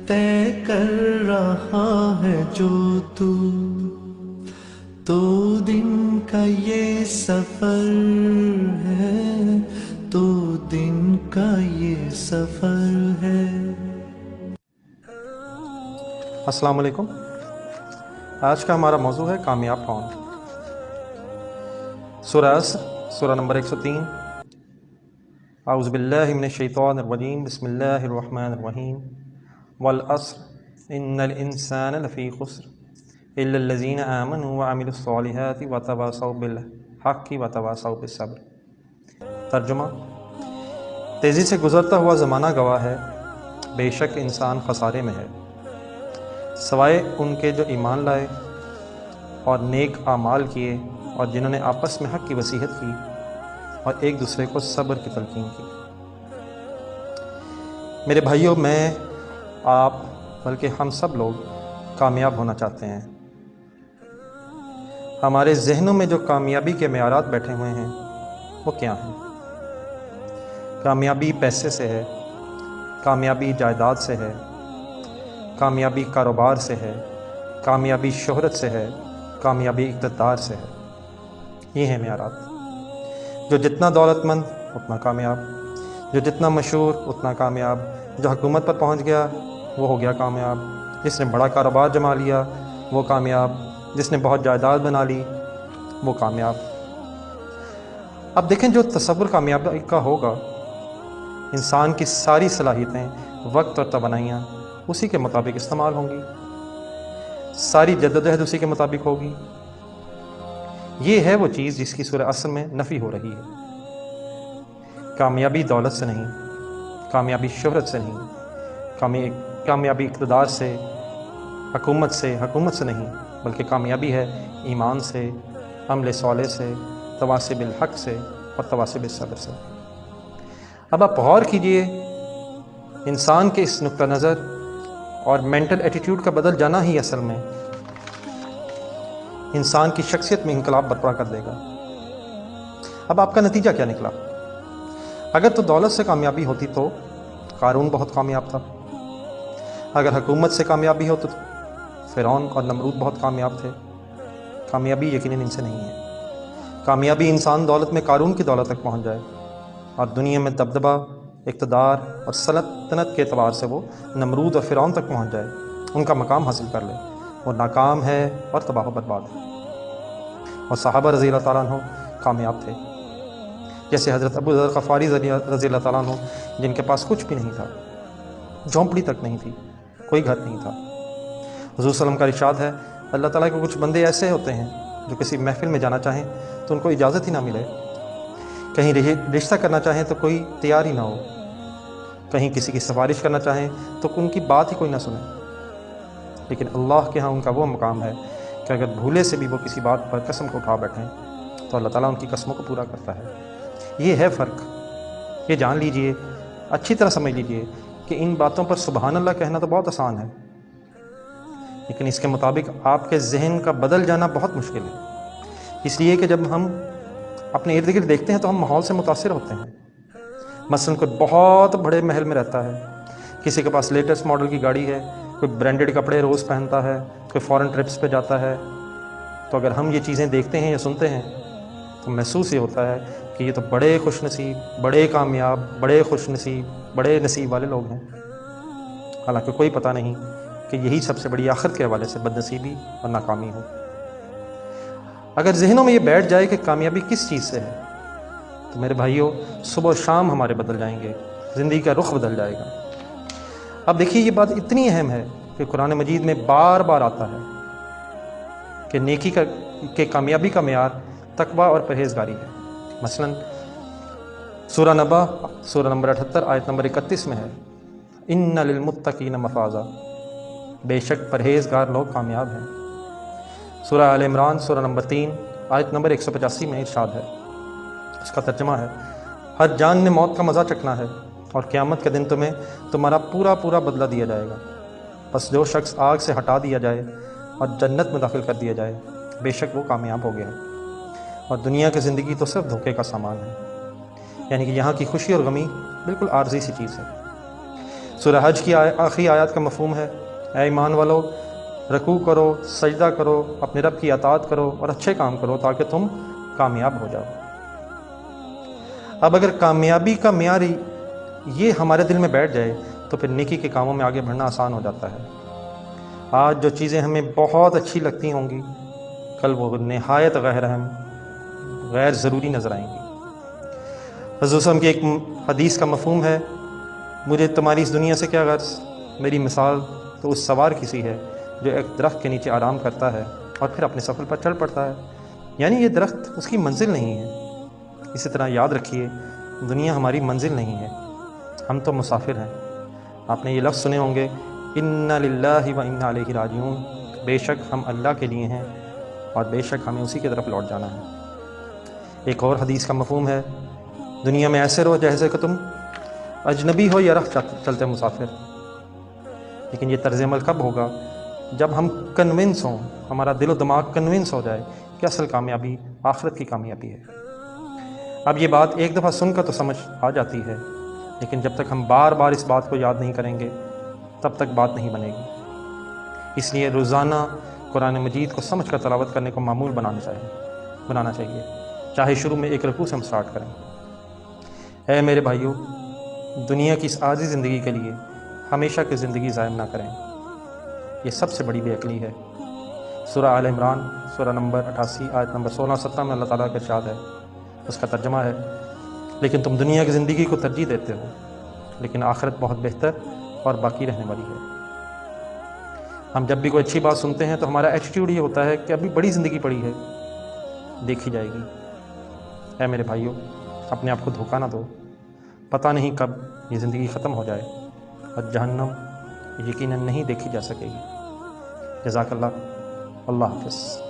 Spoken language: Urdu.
طے کر رہا ہے جو تو دن کا یہ سفر ہے، تو دن کا یہ سفر ہے۔ السلام علیکم۔ آج کا ہمارا موضوع ہے کامیاب کون۔ سورہ عصر، سورہ نمبر 103۔ اعوذ باللہ من الشیطان الرجیم، بسم اللہ الرحمن الرحیم۔ والعصر ان الانسان لفی خسر الا الذین آمنوا وعملوا الصالحات وتواصوا بالحق وتواصوا بالصبر۔ ترجمہ: تیزی سے گزرتا ہوا زمانہ گواہ ہے، بے شک انسان خسارے میں ہے، سوائے ان کے جو ایمان لائے اور نیک اعمال کیے اور جنہوں نے آپس میں حق کی وصیحت کی اور ایک دوسرے کو صبر کی تلقین کی۔ میرے بھائیوں، میں، آپ، بلکہ ہم سب لوگ کامیاب ہونا چاہتے ہیں۔ ہمارے ذہنوں میں جو کامیابی کے معیارات بیٹھے ہوئے ہیں وہ کیا ہیں؟ کامیابی پیسے سے ہے، کامیابی جائیداد سے ہے، کامیابی کاروبار سے ہے، کامیابی شہرت سے ہے، کامیابی اقتدار سے ہے۔ یہ ہیں معیارات۔ جو جتنا دولت مند اتنا کامیاب، جو جتنا مشہور اتنا کامیاب، جو حکومت پر پہنچ گیا وہ ہو گیا کامیاب، جس نے بڑا کاروبار جما لیا وہ کامیاب، جس نے بہت جائیداد بنا لی وہ کامیاب۔ اب دیکھیں، جو تصور کامیابی کا ہوگا، انسان کی ساری صلاحیتیں، وقت اور توانائیاں اسی کے مطابق استعمال ہوں گی، ساری جدوجہد اسی کے مطابق ہوگی۔ یہ ہے وہ چیز جس کی سورہ عصر میں نفی ہو رہی ہے۔ کامیابی دولت سے نہیں، کامیابی شہرت سے نہیں، کامیابی اقتدار سے، حکومت سے نہیں، بلکہ کامیابی ہے ایمان سے، عمل صالح سے، تواصی بالحق سے اور تواصی بالصبر سے۔ اب آپ غور کیجئے، انسان کے اس نقطہ نظر اور مینٹل ایٹیٹیوڈ کا بدل جانا ہی اصل میں انسان کی شخصیت میں انقلاب برپا کر دے گا۔ اب آپ کا نتیجہ کیا نکلا؟ اگر تو دولت سے کامیابی ہوتی تو قارون بہت کامیاب تھا، اگر حکومت سے کامیابی ہو تو فرعون اور نمرود بہت کامیاب تھے۔ کامیابی یقیناً ان سے نہیں ہے۔ کامیابی انسان دولت میں قارون کی دولت تک پہنچ جائے اور دنیا میں دبدبہ، اقتدار اور سلطنت کے اعتبار سے وہ نمرود اور فرعون تک پہنچ جائے، ان کا مقام حاصل کر لے۔ وہ ناکام ہے اور تباہ و برباد ہے۔ اور صحابہ رضی اللہ تعالیٰ عنہ کامیاب تھے، جیسے حضرت ابو ذر غفاری رضی اللہ تعالیٰ عنہ، جن کے پاس کچھ بھی نہیں تھا، جھونپڑی تک نہیں تھی، کوئی گھر نہیں تھا۔ حضور صلی اللہ علیہ وسلم کا ارشاد ہے، اللہ تعالیٰ کے کچھ بندے ایسے ہوتے ہیں جو کسی محفل میں جانا چاہیں تو ان کو اجازت ہی نہ ملے، کہیں رشتہ کرنا چاہیں تو کوئی تیار ہی نہ ہو، کہیں کسی کی سفارش کرنا چاہیں تو ان کی بات ہی کوئی نہ سنے۔ لیکن اللہ کے ہاں ان کا وہ مقام ہے کہ اگر بھولے سے بھی وہ کسی بات پر قسم کو اٹھا بیٹھیں تو اللہ تعالیٰ ان کی قسموں کو پورا کرتا ہے۔ یہ ہے فرق۔ یہ جان لیجئے، اچھی طرح سمجھ لیجئے کہ ان باتوں پر سبحان اللہ کہنا تو بہت آسان ہے، لیکن اس کے مطابق آپ کے ذہن کا بدل جانا بہت مشکل ہے۔ اس لیے کہ جب ہم اپنے ارد گرد دیکھتے ہیں تو ہم ماحول سے متاثر ہوتے ہیں۔ مثلاً کوئی بہت بڑے محل میں رہتا ہے، کسی کے پاس لیٹسٹ ماڈل کی گاڑی ہے، کوئی برانڈڈ کپڑے روز پہنتا ہے، کوئی فورن ٹرپس پہ جاتا ہے، تو اگر ہم یہ چیزیں دیکھتے ہیں یا سنتے ہیں تو محسوس یہ ہوتا ہے کہ یہ تو بڑے خوش نصیب، بڑے کامیاب، بڑے خوش نصیب، بڑے نصیب والے لوگ ہیں، حالانکہ کوئی پتہ نہیں کہ یہی سب سے بڑی آخرت کے حوالے سے بد نصیبی اور ناکامی ہو۔ اگر ذہنوں میں یہ بیٹھ جائے کہ کامیابی کس چیز سے ہے تو میرے بھائیوں، صبح و شام ہمارے بدل جائیں گے، زندگی کا رخ بدل جائے گا۔ اب دیکھیے، یہ بات اتنی اہم ہے کہ قرآن مجید میں بار بار آتا ہے کہ نیکی کے کامیابی کا معیار تقویٰ اور پرہیزگاری ہے۔ مثلاً سورہ نبا، سورہ نمبر 78 آیت نمبر 31 میں ہے، ان للمتقین مفازا، بے شک پرہیزگار لوگ کامیاب ہیں۔ سورہ آل عمران، سورہ نمبر 3 آیت نمبر 185 میں ارشاد ہے، اس کا ترجمہ ہے، ہر جان نے موت کا مزہ چکھنا ہے اور قیامت کے دن تمہیں تمہارا پورا بدلہ دیا جائے گا، بس جو شخص آگ سے ہٹا دیا جائے اور جنت میں داخل کر دیا جائے، بے شک وہ کامیاب ہو گیا ہے۔ اور دنیا کی زندگی تو صرف دھوکے کا سامان ہے، یعنی کہ یہاں کی خوشی اور غمی بالکل عارضی سی چیز ہے۔ سورہ حج کی آخری آیات کا مفہوم ہے اے ایمان والو رکوع کرو، سجدہ کرو، اپنے رب کی اطاعت کرو اور اچھے کام کرو تاکہ تم کامیاب ہو جاؤ۔ اب اگر کامیابی کا معیار یہ ہمارے دل میں بیٹھ جائے تو پھر نیکی کے کاموں میں آگے بڑھنا آسان ہو جاتا ہے۔ آج جو چیزیں ہمیں بہت اچھی لگتی ہوں گی کل وہ نہایت غیر اہم، غیر ضروری نظر آئیں گی۔ حضور صلی اللہ علیہ وسلم کی ایک حدیث کا مفہوم ہے مجھے تمہاری اس دنیا سے کیا غرض، میری مثال تو اس سوار کی سی ہے جو ایک درخت کے نیچے آرام کرتا ہے اور پھر اپنے سفر پر چل پڑتا ہے۔ یعنی یہ درخت اس کی منزل نہیں ہے۔ اسی طرح یاد رکھیے دنیا ہماری منزل نہیں ہے، ہم تو مسافر ہیں۔ آپ نے یہ لفظ سنے ہوں گے انا للہ و انا الیہ راجعون، بے شک ہم اللہ کے لیے ہیں اور بے شک ہمیں اسی کی طرف لوٹ جانا ہے۔ ایک اور حدیث کا مفہوم ہے دنیا میں ایسے رہو جیسے کہ تم اجنبی ہو یا راہ چلتے مسافر، لیکن یہ طرز عمل کب ہوگا جب ہم کنونس ہوں، ہمارا دل و دماغ کنونس ہو جائے کہ اصل کامیابی آخرت کی کامیابی ہے۔ اب یہ بات ایک دفعہ سن کر تو سمجھ آ جاتی ہے، لیکن جب تک ہم بار بار اس بات کو یاد نہیں کریں گے تب تک بات نہیں بنے گی۔ اس لیے روزانہ قرآن مجید کو سمجھ کر تلاوت کرنے کو معمول بنانا چاہیے، چاہے شروع میں ایک رکوع سے ہم سٹارٹ کریں۔ اے میرے بھائیوں، دنیا کی اس عارضی زندگی کے لیے ہمیشہ کی زندگی ضائع نہ کریں، یہ سب سے بڑی بے عقلی ہے۔ سورہ آل عمران سورہ نمبر 88 آیت نمبر 16-17 میں اللہ تعالیٰ کا ارشاد ہے، اس کا ترجمہ ہے لیکن تم دنیا کی زندگی کو ترجیح دیتے ہو لیکن آخرت بہت بہتر اور باقی رہنے والی ہے۔ ہم جب بھی کوئی اچھی بات سنتے ہیں تو ہمارا ایٹیٹیوڈ یہ ہوتا ہے کہ ابھی بڑی زندگی پڑی ہے، دیکھی جائے گی۔ اے میرے بھائیوں، اپنے آپ کو دھوکہ نہ دو، پتہ نہیں کب یہ زندگی ختم ہو جائے اور جہنم یقیناً نہیں دیکھی جا سکے گی۔ جزاک اللہ، اللہ حافظ۔